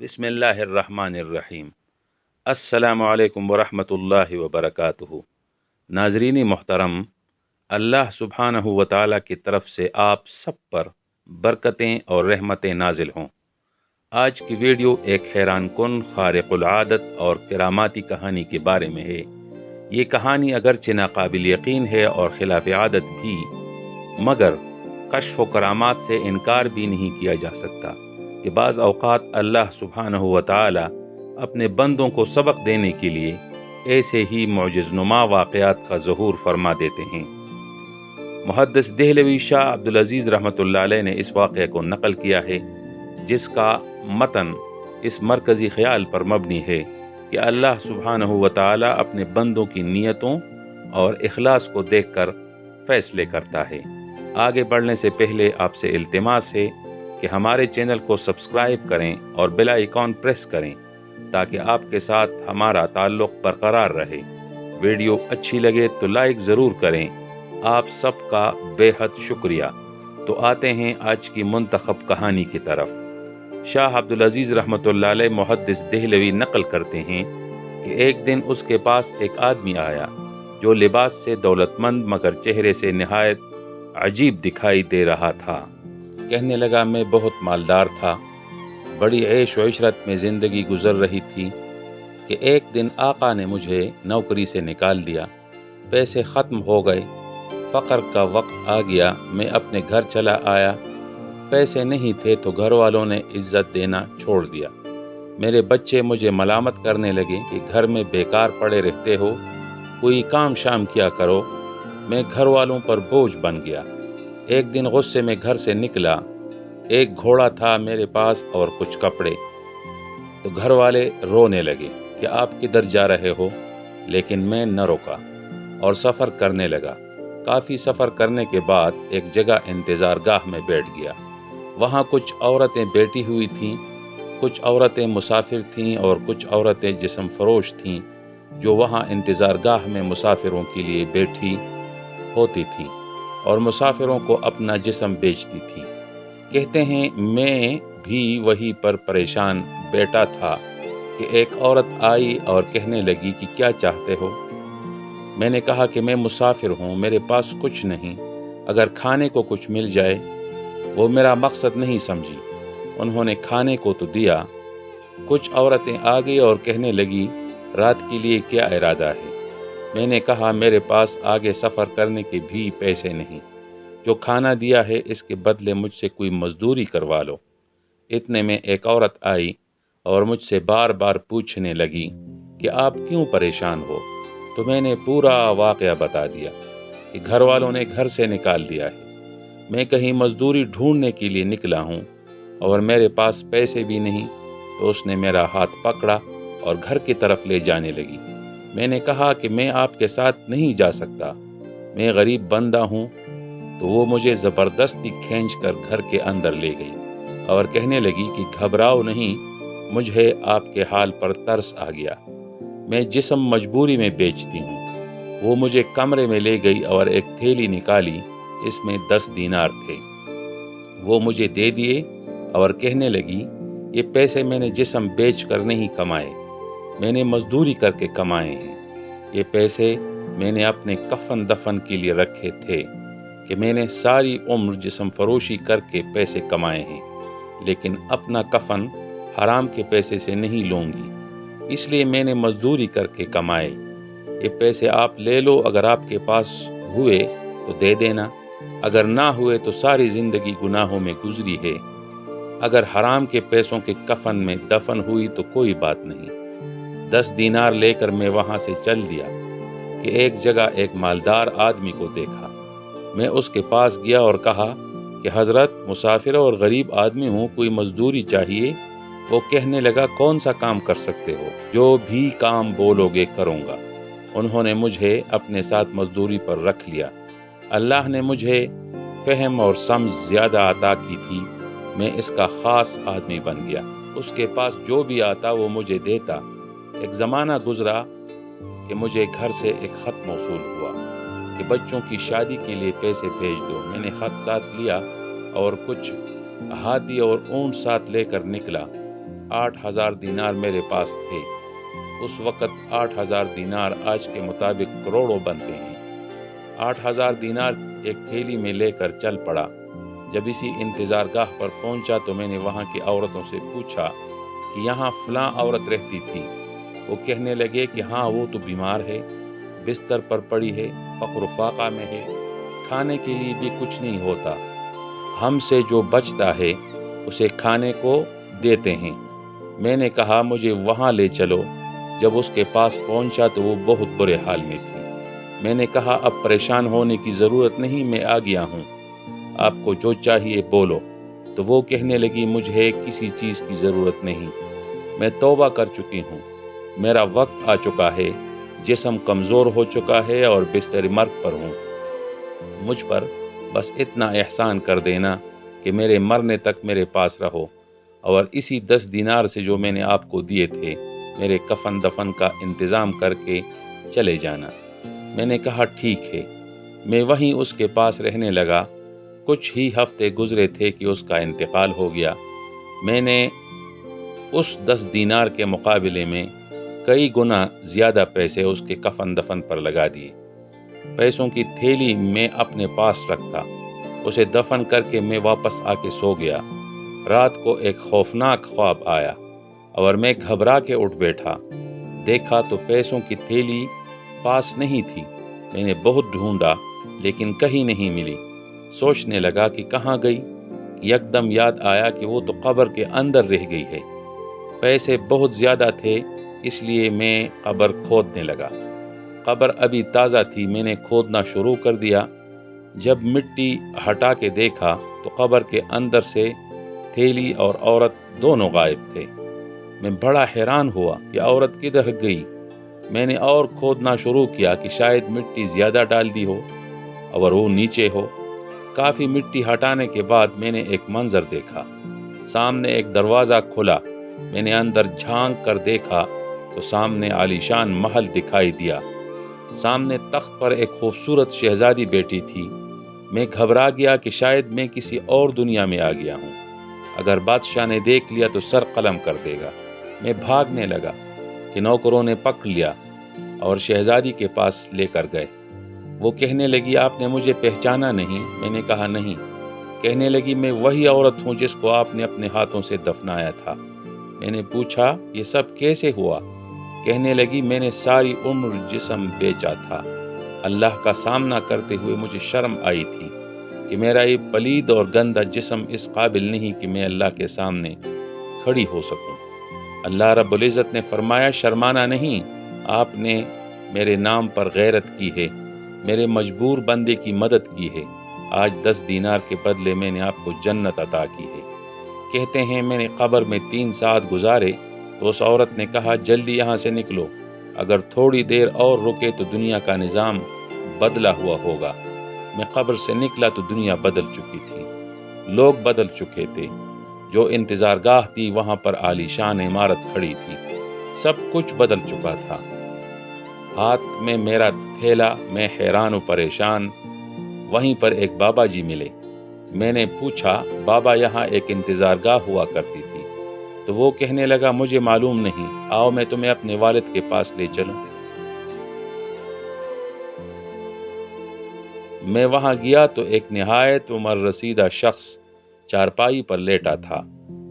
بسم اللہ الرحمن الرحیم۔ السلام علیکم ورحمۃ اللہ وبرکاتہ۔ ناظرین محترم، اللہ سبحانہ و تعالیٰ کی طرف سے آپ سب پر برکتیں اور رحمتیں نازل ہوں۔ آج کی ویڈیو ایک حیران کن، خارق العادت اور کراماتی کہانی کے بارے میں ہے۔ یہ کہانی اگرچہ ناقابل یقین ہے اور خلاف عادت بھی، مگر کشف و کرامات سے انکار بھی نہیں کیا جا سکتا کہ بعض اوقات اللہ سبحانہ و تعالی اپنے بندوں کو سبق دینے کے لیے ایسے ہی معجز نما واقعات کا ظہور فرما دیتے ہیں۔ محدث دہلوی شاہ عبدالعزیز رحمۃ اللہ علیہ نے اس واقعے کو نقل کیا ہے، جس کا متن اس مرکزی خیال پر مبنی ہے کہ اللہ سبحانہ و تعالی اپنے بندوں کی نیتوں اور اخلاص کو دیکھ کر فیصلے کرتا ہے۔ آگے بڑھنے سے پہلے آپ سے التماس ہے کہ ہمارے چینل کو سبسکرائب کریں اور بیل آئیکن پریس کریں تاکہ آپ کے ساتھ ہمارا تعلق برقرار رہے۔ ویڈیو اچھی لگے تو لائک ضرور کریں۔ آپ سب کا بے حد شکریہ۔ تو آتے ہیں آج کی منتخب کہانی کی طرف۔ شاہ عبدالعزیز رحمۃ اللہ علیہ محدث دہلوی نقل کرتے ہیں کہ ایک دن اس کے پاس ایک آدمی آیا جو لباس سے دولت مند مگر چہرے سے نہایت عجیب دکھائی دے رہا تھا۔ کہنے لگا، میں بہت مالدار تھا، بڑی عیش و عشرت میں زندگی گزر رہی تھی کہ ایک دن آقا نے مجھے نوکری سے نکال دیا، پیسے ختم ہو گئے، فقر کا وقت آ گیا، میں اپنے گھر چلا آیا، پیسے نہیں تھے تو گھر والوں نے عزت دینا چھوڑ دیا، میرے بچے مجھے ملامت کرنے لگے کہ گھر میں بیکار پڑے رہتے ہو، کوئی کام شام کیا کرو، میں گھر والوں پر بوجھ بن گیا۔ ایک دن غصے میں گھر سے نکلا، ایک گھوڑا تھا میرے پاس اور کچھ کپڑے، تو گھر والے رونے لگے کہ آپ کدھر جا رہے ہو، لیکن میں نہ روکا اور سفر کرنے لگا۔ کافی سفر کرنے کے بعد ایک جگہ انتظار گاہ میں بیٹھ گیا۔ وہاں کچھ عورتیں بیٹھی ہوئی تھیں، کچھ عورتیں مسافر تھیں اور کچھ عورتیں جسم فروش تھیں جو وہاں انتظار گاہ میں مسافروں کے لیے بیٹھی ہوتی تھیں اور مسافروں کو اپنا جسم بیچتی تھی۔ کہتے ہیں میں بھی وہیں پر پریشان بیٹھا تھا کہ ایک عورت آئی اور کہنے لگی کہ کیا چاہتے ہو؟ میں نے کہا کہ میں مسافر ہوں، میرے پاس کچھ نہیں، اگر کھانے کو کچھ مل جائے۔ وہ میرا مقصد نہیں سمجھی، انہوں نے کھانے کو تو دیا۔ کچھ عورتیں آ گئی اور کہنے لگی رات کے لیے کیا ارادہ ہے؟ میں نے کہا میرے پاس آگے سفر کرنے کے بھی پیسے نہیں، جو کھانا دیا ہے اس کے بدلے مجھ سے کوئی مزدوری کروا لو۔ اتنے میں ایک عورت آئی اور مجھ سے بار بار پوچھنے لگی کہ آپ کیوں پریشان ہو؟ تو میں نے پورا واقعہ بتا دیا کہ گھر والوں نے گھر سے نکال دیا ہے، میں کہیں مزدوری ڈھونڈنے کے لیے نکلا ہوں اور میرے پاس پیسے بھی نہیں۔ تو اس نے میرا ہاتھ پکڑا اور گھر کی طرف لے جانے لگی۔ میں نے کہا کہ میں آپ کے ساتھ نہیں جا سکتا، میں غریب بندہ ہوں۔ تو وہ مجھے زبردستی کھینچ کر گھر کے اندر لے گئی اور کہنے لگی کہ گھبراؤ نہیں، مجھے آپ کے حال پر ترس آ گیا، میں جسم مجبوری میں بیچتی ہوں۔ وہ مجھے کمرے میں لے گئی اور ایک تھیلی نکالی، اس میں 10 دینار تھے، وہ مجھے دے دیے اور کہنے لگی یہ پیسے میں نے جسم بیچ کر نہیں کمائے، میں نے مزدوری کر کے کمائے ہیں، یہ پیسے میں نے اپنے کفن دفن کے لیے رکھے تھے کہ میں نے ساری عمر جسم فروشی کر کے پیسے کمائے ہیں، لیکن اپنا کفن حرام کے پیسے سے نہیں لوں گی، اس لیے میں نے مزدوری کر کے کمائے۔ یہ پیسے آپ لے لو، اگر آپ کے پاس ہوئے تو دے دینا، اگر نہ ہوئے تو ساری زندگی گناہوں میں گزری ہے، اگر حرام کے پیسوں کے کفن میں دفن ہوئی تو کوئی بات نہیں۔ 10 دینار لے کر میں وہاں سے چل دیا کہ ایک جگہ ایک مالدار آدمی کو دیکھا۔ میں اس کے پاس گیا اور کہا کہ حضرت، مسافر اور غریب آدمی ہوں، کوئی مزدوری چاہیے۔ وہ کہنے لگا کون سا کام کر سکتے ہو؟ جو بھی کام بولو گے کروں گا۔ انہوں نے مجھے اپنے ساتھ مزدوری پر رکھ لیا۔ اللہ نے مجھے فہم اور سمجھ زیادہ عطا کی تھی، میں اس کا خاص آدمی بن گیا، اس کے پاس جو بھی آتا وہ مجھے دیتا۔ ایک زمانہ گزرا کہ مجھے گھر سے ایک خط موصول ہوا کہ بچوں کی شادی کے لیے پیسے بھیج دو۔ میں نے خط ساتھ لیا اور کچھ ہاتھی اور اونٹ ساتھ لے کر نکلا۔ 8,000 دینار میرے پاس تھے۔ اس وقت 8,000 دینار آج کے مطابق کروڑوں بنتے ہیں۔ 8,000 دینار ایک تھیلی میں لے کر چل پڑا۔ جب اسی انتظار گاہ پر پہنچا تو میں نے وہاں کی عورتوں سے پوچھا کہ یہاں فلاں عورت رہتی تھی۔ وہ کہنے لگے کہ ہاں وہ تو بیمار ہے، بستر پر پڑی ہے، فقر و فاقہ میں ہے، کھانے کے لیے بھی کچھ نہیں ہوتا، ہم سے جو بچتا ہے اسے کھانے کو دیتے ہیں۔ میں نے کہا مجھے وہاں لے چلو۔ جب اس کے پاس پہنچا تو وہ بہت برے حال میں تھی۔ میں نے کہا اب پریشان ہونے کی ضرورت نہیں، میں آ گیا ہوں، آپ کو جو چاہیے بولو۔ تو وہ کہنے لگی مجھے کسی چیز کی ضرورت نہیں، میں توبہ کر چکی ہوں، میرا وقت آ چکا ہے، جسم کمزور ہو چکا ہے اور بستر مرگ پر ہوں، مجھ پر بس اتنا احسان کر دینا کہ میرے مرنے تک میرے پاس رہو، اور اسی 10 دینار سے جو میں نے آپ کو دیے تھے میرے کفن دفن کا انتظام کر کے چلے جانا۔ میں نے کہا ٹھیک ہے۔ میں وہیں اس کے پاس رہنے لگا۔ کچھ ہی ہفتے گزرے تھے کہ اس کا انتقال ہو گیا۔ میں نے اس 10 دینار کے مقابلے میں کئی گنا زیادہ پیسے اس کے کفن دفن پر لگا دیے۔ پیسوں کی تھیلی میں اپنے پاس رکھتا، اسے دفن کر کے میں واپس آ کے سو گیا۔ رات کو ایک خوفناک خواب آیا اور میں گھبرا کے اٹھ بیٹھا۔ دیکھا تو پیسوں کی تھیلی پاس نہیں تھی۔ میں نے بہت ڈھونڈا لیکن کہیں نہیں ملی۔ سوچنے لگا کہ کہاں گئی، یکدم یاد آیا کہ وہ تو قبر کے اندر رہ گئی ہے۔ پیسے بہت زیادہ تھے، اس لیے میں قبر کھودنے لگا۔ قبر ابھی تازہ تھی، میں نے کھودنا شروع کر دیا۔ جب مٹی ہٹا کے دیکھا تو قبر کے اندر سے تھیلی اور عورت دونوں غائب تھے۔ میں بڑا حیران ہوا کہ عورت کدھر گئی۔ میں نے اور کھودنا شروع کیا کہ شاید مٹی زیادہ ڈال دی ہو اور وہ نیچے ہو۔ کافی مٹی ہٹانے کے بعد میں نے ایک منظر دیکھا۔ سامنے ایک دروازہ کھلا۔ میں نے اندر جھانک کر دیکھا تو سامنے عالیشان محل دکھائی دیا۔ سامنے تخت پر ایک خوبصورت شہزادی بیٹھی تھی۔ میں گھبرا گیا کہ شاید میں کسی اور دنیا میں آ گیا ہوں، اگر بادشاہ نے دیکھ لیا تو سر قلم کر دے گا۔ میں بھاگنے لگا کہ نوکروں نے پکڑ لیا اور شہزادی کے پاس لے کر گئے۔ وہ کہنے لگی آپ نے مجھے پہچانا نہیں؟ میں نے کہا نہیں۔ کہنے لگی میں وہی عورت ہوں جس کو آپ نے اپنے ہاتھوں سے دفنایا تھا۔ میں نے پوچھا یہ سب کیسے ہوا؟ کہنے لگی میں نے ساری عمر جسم بیچا تھا، اللہ کا سامنا کرتے ہوئے مجھے شرم آئی تھی کہ میرا یہ پلید اور گندا جسم اس قابل نہیں کہ میں اللہ کے سامنے کھڑی ہو سکوں۔ اللہ رب العزت نے فرمایا شرمانا نہیں، آپ نے میرے نام پر غیرت کی ہے، میرے مجبور بندے کی مدد کی ہے، آج 10 دینار کے بدلے میں نے آپ کو جنت عطا کی ہے۔ کہتے ہیں میں نے قبر میں 3 ساعت گزارے تو اس عورت نے کہا جلدی یہاں سے نکلو، اگر تھوڑی دیر اور رکے تو دنیا کا نظام بدلا ہوا ہوگا۔ میں قبر سے نکلا تو دنیا بدل چکی تھی، لوگ بدل چکے تھے، جو انتظار گاہ تھی وہاں پر عالیشان عمارت کھڑی تھی، سب کچھ بدل چکا تھا۔ ہاتھ میں میرا تھیلا، میں حیران و پریشان۔ وہیں پر ایک بابا جی ملے۔ میں نے پوچھا بابا یہاں ایک انتظار گاہ ہوا کرتی تھی؟ تو وہ کہنے لگا مجھے معلوم نہیں، آؤ میں تمہیں اپنے والد کے پاس لے چلوں۔ میں وہاں گیا تو ایک نہایت عمر رسیدہ شخص چارپائی پر لیٹا تھا۔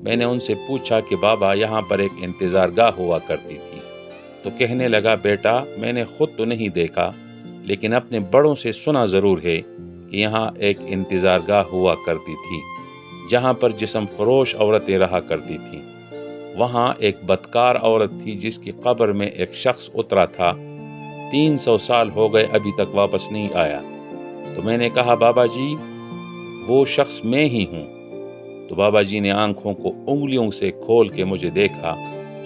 میں نے ان سے پوچھا کہ بابا یہاں پر ایک انتظار گاہ ہوا کرتی تھی؟ تو کہنے لگا بیٹا میں نے خود تو نہیں دیکھا لیکن اپنے بڑوں سے سنا ضرور ہے کہ یہاں ایک انتظار گاہ ہوا کرتی تھی جہاں پر جسم فروش عورتیں رہا کرتی تھیں۔ وہاں ایک بدکار عورت تھی جس کی قبر میں ایک شخص اترا تھا، 300 سال ہو گئے ابھی تک واپس نہیں آیا۔ تو میں نے کہا بابا جی وہ شخص میں ہی ہوں۔ تو بابا جی نے آنکھوں کو انگلیوں سے کھول کے مجھے دیکھا،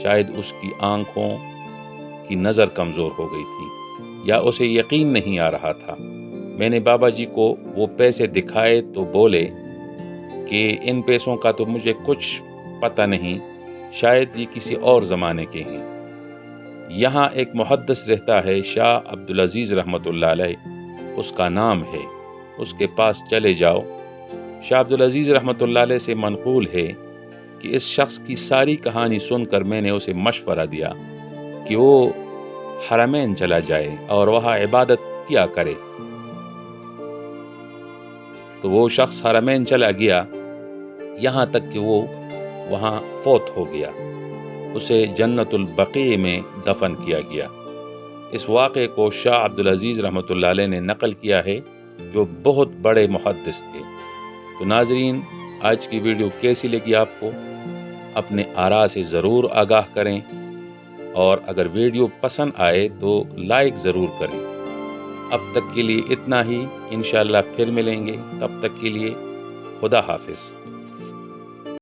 شاید اس کی آنکھوں کی نظر کمزور ہو گئی تھی یا اسے یقین نہیں آ رہا تھا۔ میں نے بابا جی کو وہ پیسے دکھائے تو بولے کہ ان پیسوں کا تو مجھے کچھ پتہ نہیں، شاید یہ کسی اور زمانے کے ہیں۔ یہاں ایک محدث رہتا ہے شاہ عبدالعزیز رحمۃ اللہ علیہ، اس کا نام ہے، اس کے پاس چلے جاؤ۔ شاہ عبدالعزیز رحمۃ اللہ علیہ سے منقول ہے کہ اس شخص کی ساری کہانی سن کر میں نے اسے مشورہ دیا کہ وہ حرمین چلا جائے اور وہاں عبادت کیا کرے۔ تو وہ شخص حرمین چلا گیا، یہاں تک کہ وہ وہاں فوت ہو گیا، اسے جنت البقیع میں دفن کیا گیا۔ اس واقعے کو شاہ عبدالعزیز رحمۃ اللہ علیہ نے نقل کیا ہے، جو بہت بڑے محدث تھے۔ تو ناظرین، آج کی ویڈیو کیسی لگی آپ کو؟ اپنے آراء سے ضرور آگاہ کریں، اور اگر ویڈیو پسند آئے تو لائک ضرور کریں۔ اب تک کے لیے اتنا ہی، انشاءاللہ پھر ملیں گے، تب تک کے لیے خدا حافظ۔